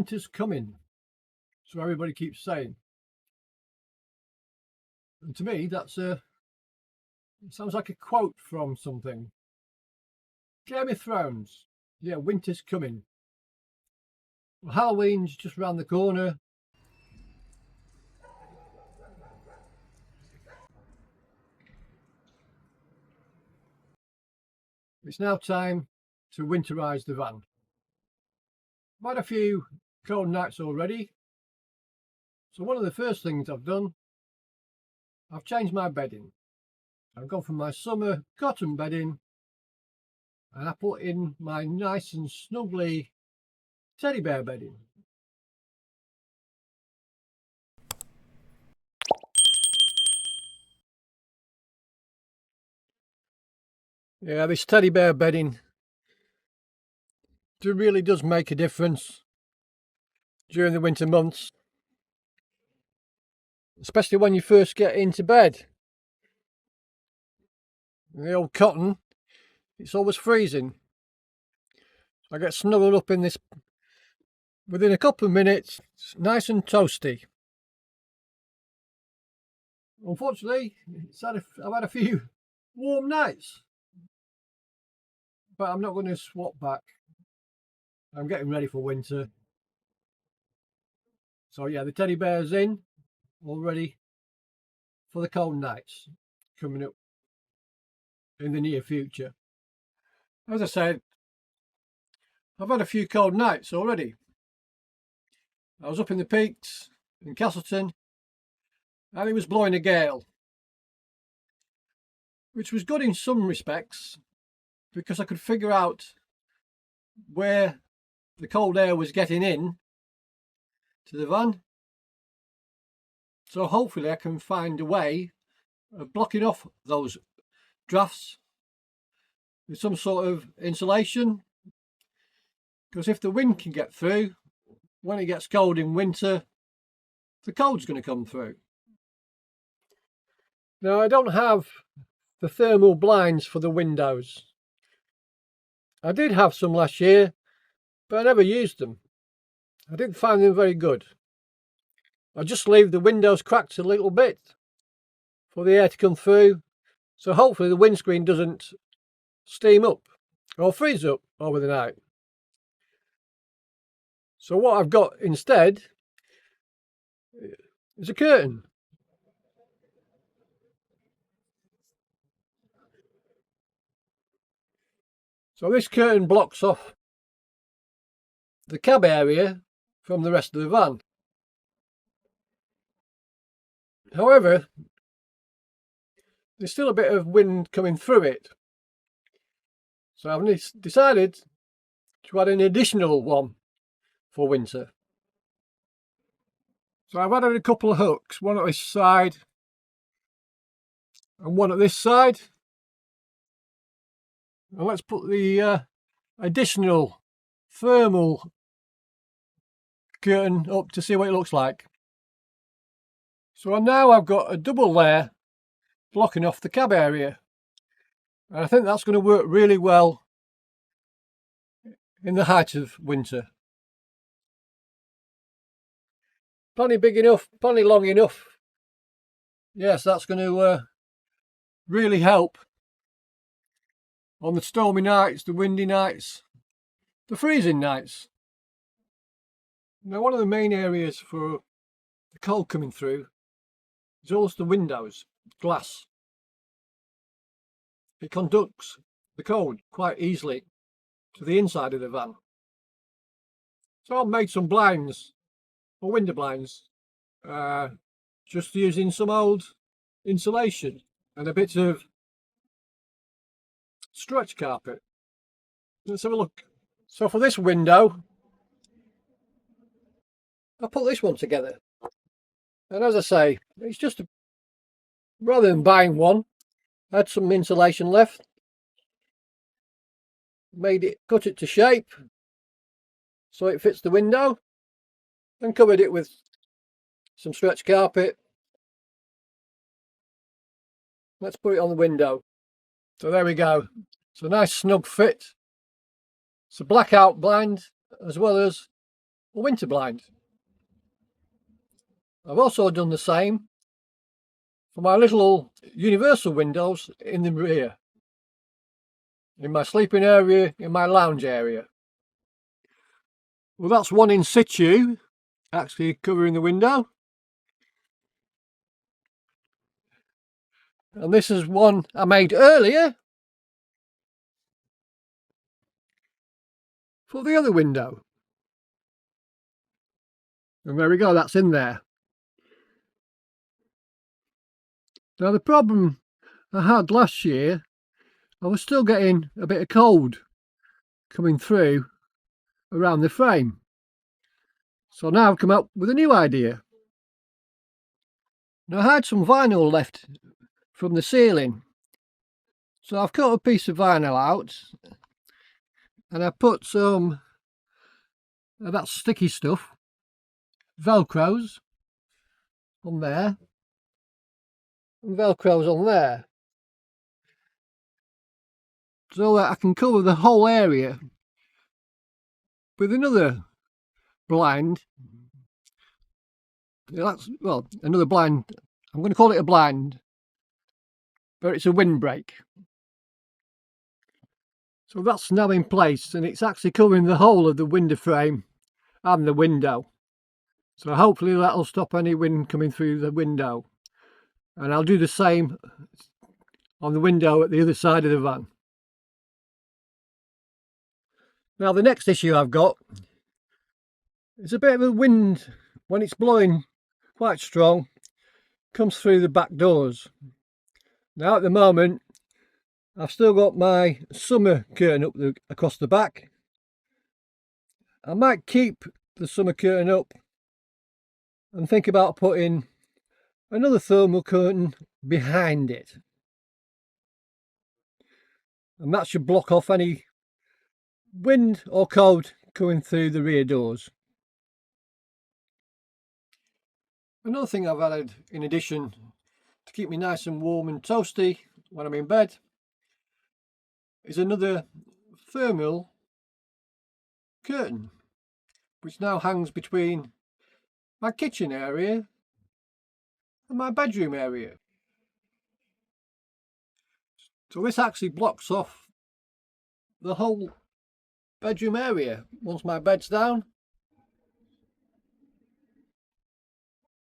winter's coming, so everybody keeps saying. And to me, it sounds like a quote from something. Game of Thrones. Yeah, winter's coming. Well, Halloween's just round the corner. It's now time to winterise the van. I've had a few cold nights already. So one of the first things I've done, I've changed my bedding. I've gone from my summer cotton bedding and I put in my nice and snuggly teddy bear bedding. Yeah, this teddy bear bedding really does make a difference during the winter months, especially when you first get into bed. The old cotton, it's always freezing. I get snuggled up in this within a couple of minutes. It's nice and toasty. Unfortunately, I've had a few warm nights, but I'm not going to swap back. I'm getting ready for winter. So yeah, the teddy bear's in, all ready for the cold nights coming up in the near future. As I said, I've had a few cold nights already. I was up in the peaks in Castleton and it was blowing a gale, which was good in some respects because I could figure out where the cold air was getting in to the van. So hopefully I can find a way of blocking off those drafts with some sort of insulation, because if the wind can get through, when it gets cold in winter, the cold's going to come through. Now, I don't have the thermal blinds for the windows. I did have some last year, but I never used them. I didn't find them very good. I just leave the windows cracked a little bit for the air to come through, so hopefully the windscreen doesn't steam up or freeze up over the night. So what I've got instead is a curtain. So this curtain blocks off the cab area from the rest of the van. However, there's still a bit of wind coming through it. So I've decided to add an additional one for winter. So I've added a couple of hooks, one at this side and one at this side. And let's put the additional thermal curtain up to see what it looks like. So now I've got a double layer blocking off the cab area, and I think that's going to work really well in the height of winter. Plenty big enough, plenty long enough. Yes, that's going to really help on the stormy nights, the windy nights, the freezing nights. Now, one of the main areas for the cold coming through is also the windows, glass. It conducts the cold quite easily to the inside of the van. So I've made some blinds, or window blinds, just using some old insulation and a bit of stretch carpet. Let's have a look. So for this window, I put this one together. And as I say, it's just rather than buying one, I had some insulation left, cut it to shape so it fits the window, and covered it with some stretch carpet. Let's put it on the window. So there we go. It's a nice snug fit. It's a blackout blind as well as a winter blind. I've also done the same for my little universal windows in the rear, in my sleeping area, in my lounge area. Well, that's one in situ, actually covering the window. And this is one I made earlier for the other window. And there we go, that's in there. Now the problem I had last year, I was still getting a bit of cold coming through around the frame. So now I've come up with a new idea. Now I had some vinyl left from the ceiling. So I've cut a piece of vinyl out and I put some of that sticky stuff, Velcros, on there and Velcros on there, so that I can cover the whole area with another blind. That's, well, another blind. I'm going to call it a blind, but it's a windbreak. So that's now in place and it's actually covering the whole of the window frame and the window. So hopefully that'll stop any wind coming through the window. And I'll do the same on the window at the other side of the van. Now the next issue I've got is a bit of a wind when it's blowing quite strong, comes through the back doors. Now at the moment I've still got my summer curtain up across the back. I might keep the summer curtain up and think about putting another thermal curtain behind it, and that should block off any wind or cold coming through the rear doors. Another thing I've added in addition to keep me nice and warm and toasty when I'm in bed is another thermal curtain, which now hangs between my kitchen area and my bedroom area. So this actually blocks off the whole bedroom area once my bed's down.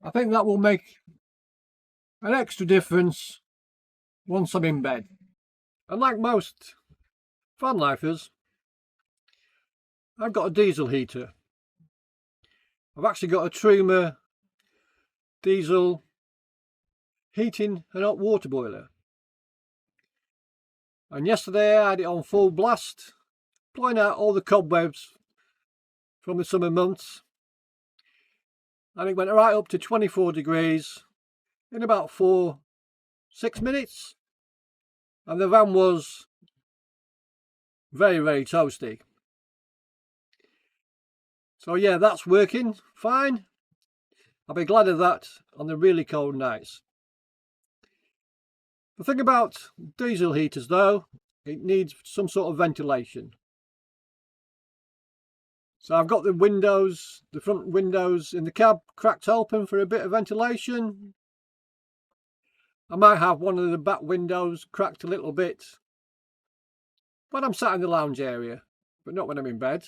I think that will make an extra difference once I'm in bed. And like most van lifers, I've got a diesel heater. I've actually got a Truma diesel heating and hot water boiler. And yesterday I had it on full blast, blowing out all the cobwebs from the summer months. And it went right up to 24 degrees in about 4-6 minutes. And the van was very, very toasty. So yeah, that's working fine. I'll be glad of that on the really cold nights. The thing about diesel heaters though, it needs some sort of ventilation. So I've got the windows, the front windows in the cab cracked open for a bit of ventilation. I might have one of the back windows cracked a little bit when I'm sat in the lounge area, but not when I'm in bed,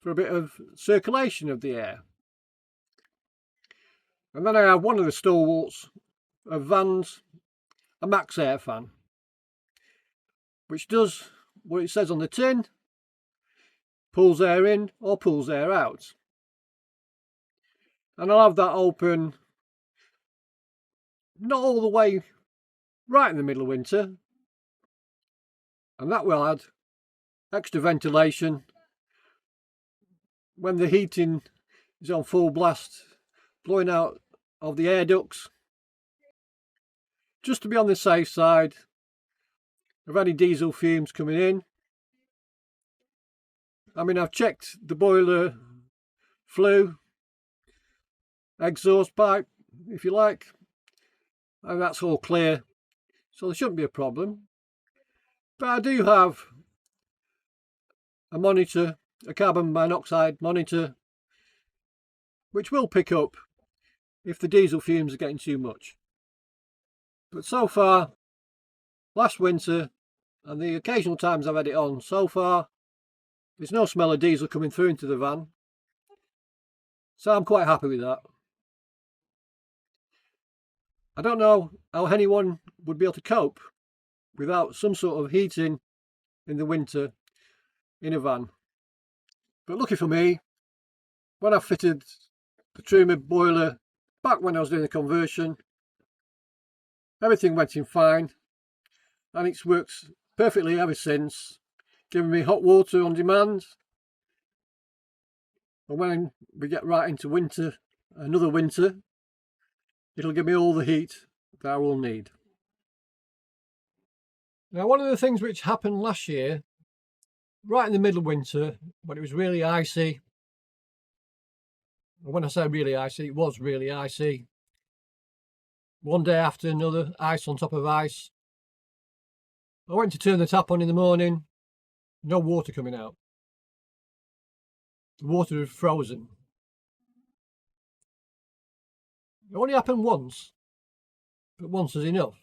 for a bit of circulation of the air. And then I have one of the stalwarts of vans, a max air fan, which does what it says on the tin, pulls air in or pulls air out. And I'll have that open not all the way right in the middle of winter, and that will add extra ventilation when the heating is on full blast, blowing out of the air ducts, just to be on the safe side of any diesel fumes coming in. I mean, I've checked the boiler flue, exhaust pipe, if you like, and that's all clear, so there shouldn't be a problem. But I do have a monitor a carbon monoxide monitor, which will pick up if the diesel fumes are getting too much. But so far, last winter and the occasional times I've had it on, so far there's no smell of diesel coming through into the van, so I'm quite happy with that. I don't know how anyone would be able to cope without some sort of heating in the winter in a van. But lucky for me, when I fitted the Truma boiler back when I was doing the conversion, everything went in fine, and it's worked perfectly ever since, giving me hot water on demand. And when we get right into winter, another winter, it'll give me all the heat that I will need. Now, one of the things which happened last year, right in the middle of winter, when it was really icy, and when I say really icy, it was really icy, one day after another, ice on top of ice. I went to turn the tap on in the morning, no water coming out. The water was frozen. It only happened once, but once is enough.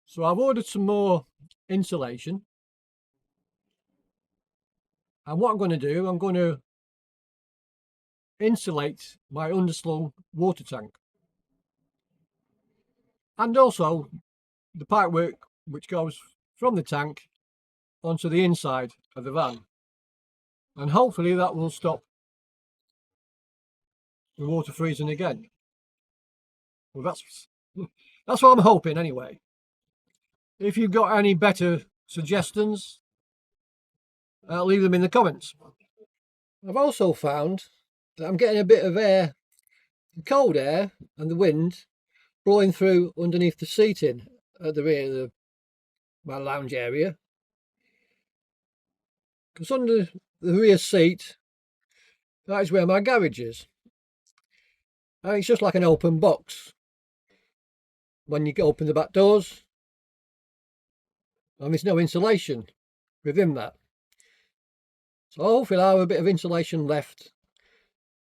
So I've ordered some more insulation. And what I'm going to do, I'm going to insulate my underslung water tank. And also the pipework which goes from the tank onto the inside of the van. And hopefully that will stop the water freezing again. Well, that's what I'm hoping anyway. If you've got any better suggestions, leave them in the comments. I've also found that I'm getting a bit of air, cold air and the wind blowing through underneath the seating at the rear of my lounge area. Because under the rear seat, that is where my garage is. And it's just like an open box. When you open the back doors, and there's no insulation within that. So hopefully I'll have a bit of insulation left,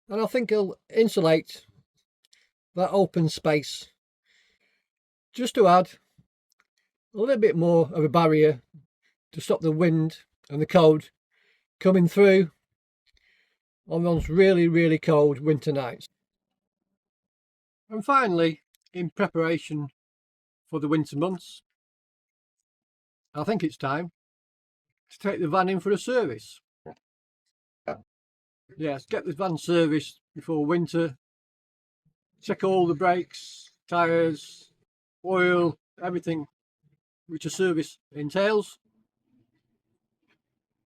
and I think I'll insulate that open space just to add a little bit more of a barrier to stop the wind and the cold coming through on those really cold winter nights. And finally, in preparation for the winter months, I think it's time to take the van in for a service. Yes, get the van serviced before winter, check all the brakes, tyres, oil, everything which a service entails,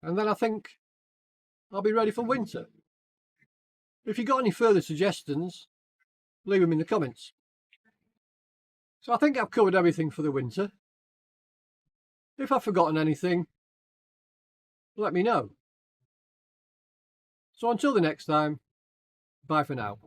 and then I think I'll be ready for winter. If you've got any further suggestions, leave them in the comments. So I think I've covered everything for the winter. If I've forgotten anything, let me know. So until the next time, bye for now.